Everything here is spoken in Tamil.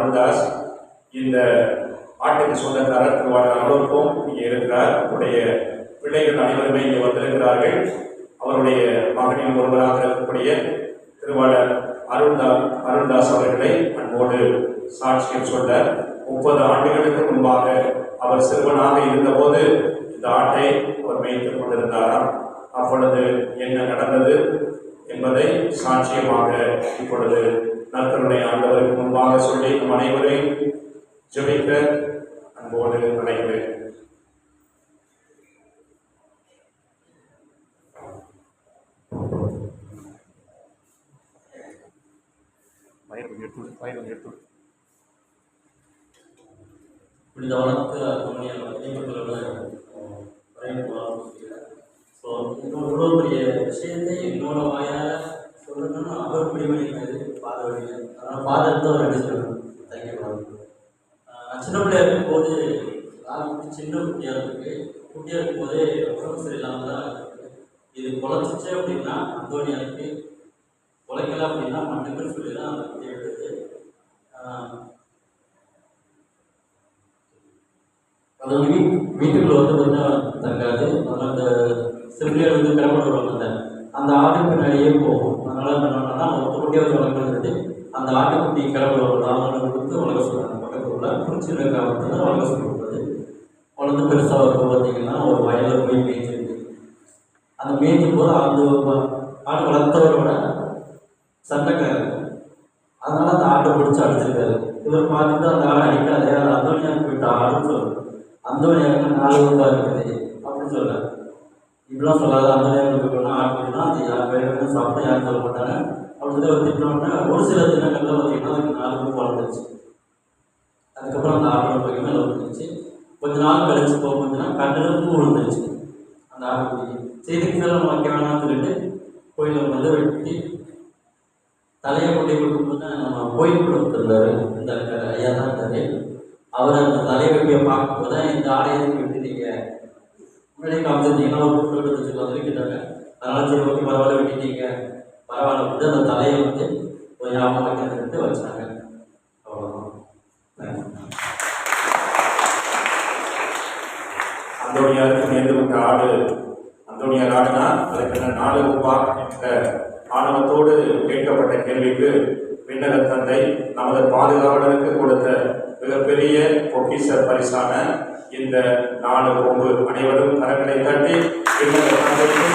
அருள்தாஸ் இந்த ஆட்டுக்கு சொந்தக்காரர் திருவாளர் அனுபவம் இங்கே இருக்கிறார். அவருடைய பிள்ளைகள் அனைவருமே இங்கே வந்திருக்கிறார்கள். அவருடைய மகனின் ஒருவராக இருக்கக்கூடிய திருவாளர் அருள்தாஸ் அவர்களை அன்போடு சாட்சியம் சொல்ல 30 ஆண்டுகளுக்கு முன்பாக அவர் சிறுவனாக இருந்தபோது இந்த ஆட்டை அவர் மேய்த்துக் கொண்டிருந்தாராம். அப்பொழுது என்ன நடந்தது என்பதை சாட்சியமாக இப்பொழுது நற்கருணை ஆண்டவருக்கு முன்பாக சொல்லி நம் அனைவரையும் ஜெபிக்க அன்போடு அழைக்கிறேன். புனித வளர்த்து இவ்வளோ பெரிய விஷயத்தை என்னோட வாயால் சொல்லணும்னா அவர் பிடிமணிக்கிறது பாத வழியில். அதனால் பாதத்தை ஒரு அடி சொல்லணும் தைக்கப்படாது. நான் சின்ன பிள்ளையாக இருக்கும்போது சின்ன குட்டியாக இருக்கும்போதே உடம்பு சரியில்லாமல் தான் இருக்குது. இது குலைச்சிச்சு அப்படின்னா அந்தோனியாருக்கு, குலைக்கல அப்படின்னா மண்ணுக்குன்னு சொல்லி தான் அந்த குட்டியை எடுத்து அது வீட்டுக்குள்ள கொஞ்சம் தங்காது. அதனால் அந்த சிறுபிள்ளைகள் கிளம்பி வருவாங்க, அந்த ஆட்டு பின்னாடியே போகும். அதனால என்ன பண்ணோம்னா ஒருத்தக்குட்டியை வச்சு வளர்க்குறது அந்த ஆட்டுக்குட்டி கிளம்பி வருவாங்க. அவங்களை கொடுத்து வளர்க்க சொல்லுவாங்க. பக்கத்தில் உள்ள குறிச்சி காலத்தில் தான் வளர்க்க சொல்லுறது. வளர்ந்து பெருசாக இருக்கும் பார்த்தீங்கன்னா ஒரு வயலில் போய் மேய்ச்சிருக்கு. அந்த மேய்க்கும் போது அந்த ஆடு வளர்த்தவரோட சண்டைக்காரர், அதனால அந்த ஆட்டை பிடிச்சி அடிச்சிருக்காரு. இவர் பார்த்துட்டு அந்த ஆடை அடிக்காதே, அது அந்தோனியாருக்கு போயிட்டு ஆடுன்னு சொல்லுவார். அந்தோனியாருக்கு 4 ரூபாய் இருக்குது அப்படின்னு சொல்ல, இப்படிலாம் சொல்லாத. அந்தோனியாருக்கு போனால் ஆடுனா அது யார் வேணும் சாப்பிட்டா யாரும் சொல்ல மாட்டாங்க அப்படின்னு ஒரு திட்டம்னா ஒரு சில தினங்கள்ல பார்த்தீங்கன்னா அதுக்கு 4 ரூபாய் வளர்ந்துச்சு. அதுக்கப்புறம் அந்த ஆட்டோட போய் மேலே வந்துருச்சு. கொஞ்ச நாள் கழிச்சு போகும்போதுன்னா கண்ணில் பூ விழுந்துருச்சு அந்த ஆட்டுக்குட்டி. செய்திக்கு மேலே நம்ம வைக்க வேணாம்னு சொல்லிட்டு கோயிலில் வந்து வெட்டி தலையை கொண்டு கொடுக்கும்போது நம்ம கோயில் கொடுத்துருந்தாரு. இந்த ஐயா தான் இருந்தாரு. அவர் அந்த தலையை வெட்டியை பார்க்கும்போது தான் இந்த ஆடையை வெட்டிட்டீங்க, முன்னாடி காமிச்சிருந்தீங்கன்னா ஒரு ஃபோட்டோ எடுத்து வச்சுருக்காங்க கேட்டாங்க. அதனால சரி ஓகே பரவாயில்ல வெட்டிட்டீங்க பரவாயில்ல வந்து அந்த தலையை வந்து ஒரு ஞாபகம் வைக்கிறதுட்டு வச்சாங்க. அவ்வளோதான். அந்தோனியாருக்கு நேர்ந்து விட்ட ஆடு அந்தோனியார் ஆடுனா அதுக்கு 4 ரூபாய் என்ற ஆணவத்தோடு கேட்கப்பட்ட கேள்விக்கு விண்ணக தந்தை நமது பாதுகாவலருக்கு கொடுத்த மிகப்பெரிய பொக்கிஷ பரிசான இந்த 4 கொம்பு. அனைவரும் கரங்களை தட்டி விண்ணக தந்தைக்கு